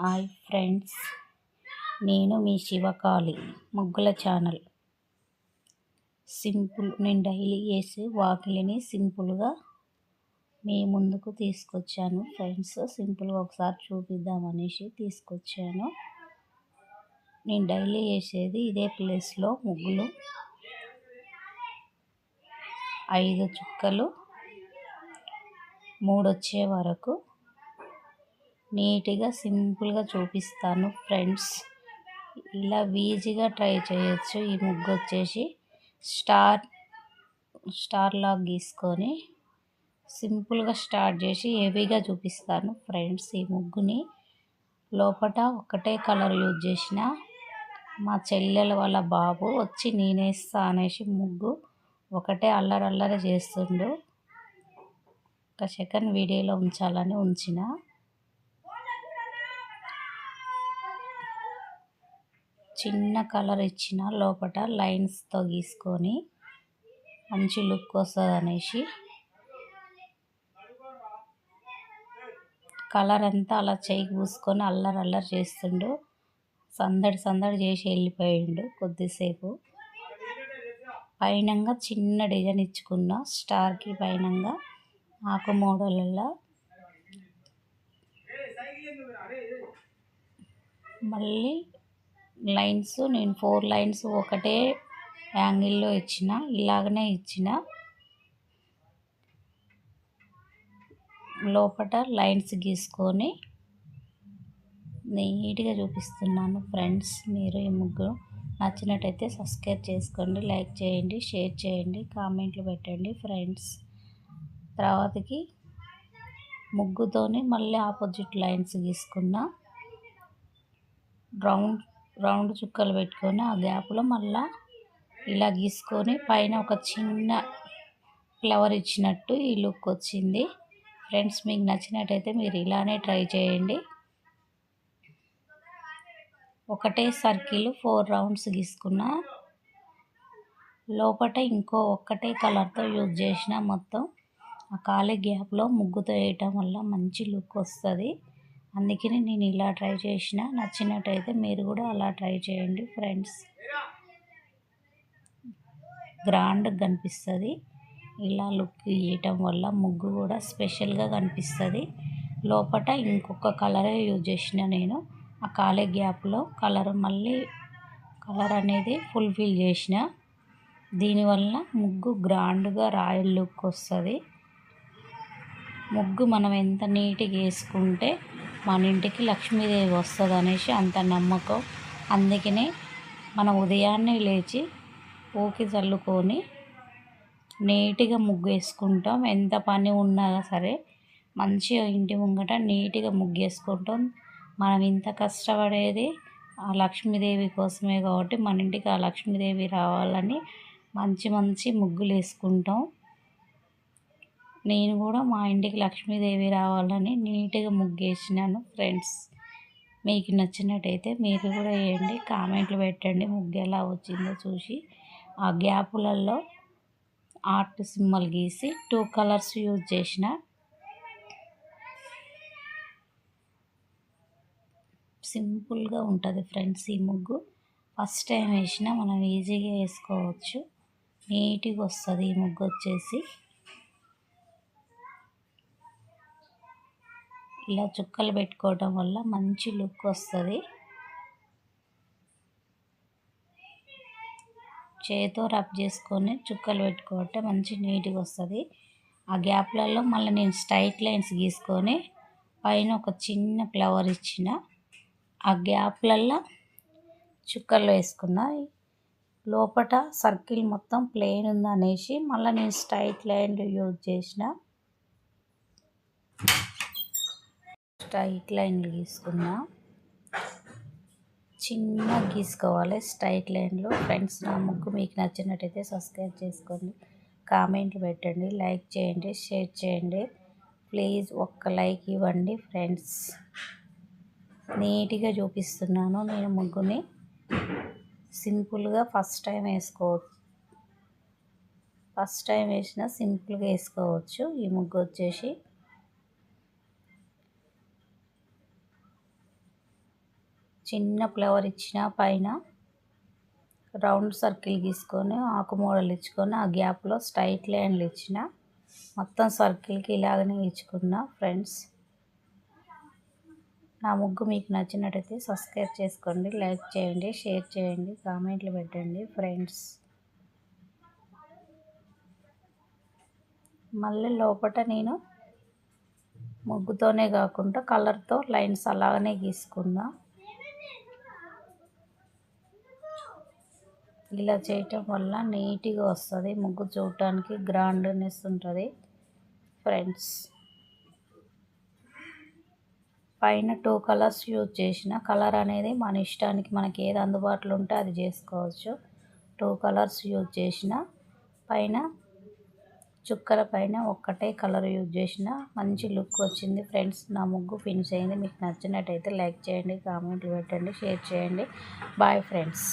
Hi friends, నేను మీ శివకాళి ముగ్గుల channel. నేను డైలీ వేసే వాకిలిని సింపుల్గా మీ ముందుకు తీసుకొచ్చాను ఫ్రెండ్స్. సింపుల్గా ఒకసారి చూపిద్దామనేసి తీసుకొచ్చాను. నేను డైలీ వేసేది ఇదే ప్లేస్లో ముగ్గులు 5 చుక్కలు 3 వచ్చే వరకు నీట్గా సింపుల్గా చూపిస్తాను ఫ్రెండ్స్. ఇలా ఈజీగా ట్రై చేయొచ్చు. ఈ ముగ్గు వచ్చేసి స్టార్ లాగా గీసుకొని సింపుల్గా స్టార్ట్ చేసి హెవీగా చూపిస్తాను ఫ్రెండ్స్. ఈ ముగ్గుని లోపల ఒకటే కలర్ యూజ్ చేసిన మా చెల్లెల వాళ్ళ బాబు వచ్చి నేనేస్తా అనేసి ముగ్గు ఒకటే అల్లరి చేస్తుండు. ఒక సెకండ్ వీడియోలో ఉంచాలని ఉంచిన. చిన్న కలర్ ఇచ్చిన లోపల లైన్స్తో గీసుకొని మంచి లుక్ వస్తుంది అనేసి కలర్ అంతా అలా చేయికి పూసుకొని అల్లరి చేస్తుండు. సందడి చేసి వెళ్ళిపోయిండు కొద్దిసేపు. పైనంగా చిన్న డిజైన్ ఇచ్చుకున్న స్టార్కి పైనంగా ఆకు మోడల్లో మళ్ళీ లైన్స్ నేను 4 లైన్స్ ఒకటే యాంగిల్లో ఇచ్చిన. ఇలాగనే ఇచ్చిన. లోపల లైన్స్ గీసుకొని నీట్గా చూపిస్తున్నాను ఫ్రెండ్స్. మీరు ఈ ముగ్గు నచ్చినట్టయితే సబ్స్క్రైబ్ చేసుకోండి, లైక్ చేయండి, షేర్ చేయండి, కామెంట్లు పెట్టండి ఫ్రెండ్స్. తర్వాతకి ముగ్గుతోనే మళ్ళీ ఆపోజిట్ లైన్స్ గీసుకున్న. రౌండ్ చుక్కలు పెట్టుకొని ఆ గ్యాప్లో మళ్ళీ ఇలా గీసుకొని పైన ఒక చిన్న ఫ్లవర్ ఇచ్చినట్టు ఈ లుక్ వచ్చింది ఫ్రెండ్స్. మీకు నచ్చినట్టయితే మీరు ఇలానే ట్రై చేయండి. ఒకటే సర్కిల్ 4 రౌండ్స్ గీసుకున్న. లోపల ఇంకో ఒక్కటే కలర్తో యూజ్ చేసిన. మొత్తం ఆ ఖాళీ గ్యాప్లో ముగ్గుతో వేయటం వల్ల మంచి లుక్ వస్తుంది. అందుకని నేను ఇలా ట్రై చేసిన. నచ్చినట్టయితే మీరు కూడా అలా ట్రై చేయండి ఫ్రెండ్స్. గ్రాండ్గా కనిపిస్తుంది. ఇలా లుక్ ఇవ్వటం వల్ల ముగ్గు కూడా స్పెషల్గా కనిపిస్తుంది. లోపల ఇంకొక కలరే యూజ్ చేసిన నేను. ఆ ఖాళీ గ్యాప్లో మళ్ళీ కలర్ అనేది ఫుల్ఫిల్ చేసిన. దీనివల్ల ముగ్గు గ్రాండ్గా రాయల్ లుక్ వస్తుంది. ముగ్గు మనం ఎంత నీట్గా వేసుకుంటే మన ఇంటికి లక్ష్మీదేవి వస్తుంది అనేసి అంత నమ్మకం. అందుకనే మనం ఉదయాన్నే లేచి ఊకి చల్లుకొని నీట్గా ముగ్గు వేసుకుంటాం. ఎంత పని ఉన్నా సరే మంచిగా ఇంటి ముంగట నీట్గా ముగ్గు వేసుకుంటాం. మనం ఇంత కష్టపడేది ఆ లక్ష్మీదేవి కోసమే కాబట్టి మన ఇంటికి ఆ లక్ష్మీదేవి రావాలని మంచి ముగ్గులు వేసుకుంటాం. నేను కూడా మా ఇంటికి లక్ష్మీదేవి రావాలని నీట్గా ముగ్గు వేసినాను ఫ్రెండ్స్. మీకు నచ్చినట్టయితే మీరు కూడా వేయండి, కామెంట్లు పెట్టండి ముగ్గు ఎలా వచ్చిందో చూసి. ఆ గ్యాపులలో ఆర్ట్ సింబల్ గీసి 2 కలర్స్ యూజ్ చేసిన. సింపుల్గా ఉంటుంది ఫ్రెండ్స్. ఈ ముగ్గు ఫస్ట్ టైం వేసినా మనం ఈజీగా వేసుకోవచ్చు. నీట్గా వస్తుంది ఈ ముగ్గు వచ్చేసి. ఇలా చుక్కలు పెట్టుకోవడం వల్ల మంచి లుక్ వస్తుంది. చేతితో రబ్ చేసుకొని చుక్కలు పెట్టుకుంటే మంచి నీట్గా వస్తుంది. ఆ గ్యాప్లలో మళ్ళీ నేను స్ట్రైట్ లైన్స్ గీసుకొని పైన ఒక చిన్న ఫ్లవర్ ఇచ్చిన. ఆ గ్యాప్లలో చుక్కలు వేసుకున్న. లోపల సర్కిల్ మొత్తం ప్లెయిన్ ఉందనేసి మళ్ళీ నేను స్ట్రైట్ లైన్ యూజ్ చేసిన. స్ట్రైట్ లైన్లు గీసుకున్నా. చిన్నగా గీసుకోవాలి స్ట్రైట్ లైన్లో ఫ్రెండ్స్. నా ముగ్గు మీకు నచ్చినట్టయితే సబ్స్క్రైబ్ చేసుకోండి, కామెంట్లు పెట్టండి, లైక్ చేయండి, షేర్ చేయండి. ప్లీజ్ ఒక్క లైక్ ఇవ్వండి ఫ్రెండ్స్. నీట్గా చూపిస్తున్నాను నేను ముగ్గుని. సింపుల్గా ఫస్ట్ టైం వేసినా సింపుల్గా వేసుకోవచ్చు. ఈ ముగ్గు వచ్చేసి చిన్న ఫ్లవర్ ఇచ్చిన పైన రౌండ్ సర్కిల్ గీసుకొని ఆకు మోడల్ ఇచ్చుకొని ఆ గ్యాప్లో స్ట్రైట్ లైన్లు ఇచ్చిన. మొత్తం సర్కిల్కి ఇలాగనే ఇచ్చుకున్నా ఫ్రెండ్స్. నా ముగ్గు మీకు నచ్చినట్టయితే సబ్స్క్రైబ్ చేసుకోండి, లైక్ చేయండి, షేర్ చేయండి, కామెంట్లు పెట్టండి ఫ్రెండ్స్. మళ్ళీ లోపట నేను ముగ్గుతోనే కాకుండా కలర్తో లైన్స్ అలాగనే గీసుకున్నా. ఇలా చేయటం వల్ల నీట్గా వస్తుంది ముగ్గు, చూడటానికి గ్రాండ్నెస్ ఉంటుంది ఫ్రెండ్స్. పైన 2 కలర్స్ యూజ్ చేసిన. కలర్ అనేది మన ఇష్టానికి, మనకి ఏది అందుబాటులో ఉంటే అది చేసుకోవచ్చు. 2 కలర్స్ యూజ్ చేసిన. పైన చుక్కల పైన ఒక్కటే కలర్ యూజ్ చేసిన. మంచి లుక్ వచ్చింది ఫ్రెండ్స్. నా ముగ్గు ఫినిష్ అయింది. మీకు నచ్చినట్టయితే లైక్ చేయండి, కామెంట్లు పెట్టండి, షేర్ చేయండి. Bye friends.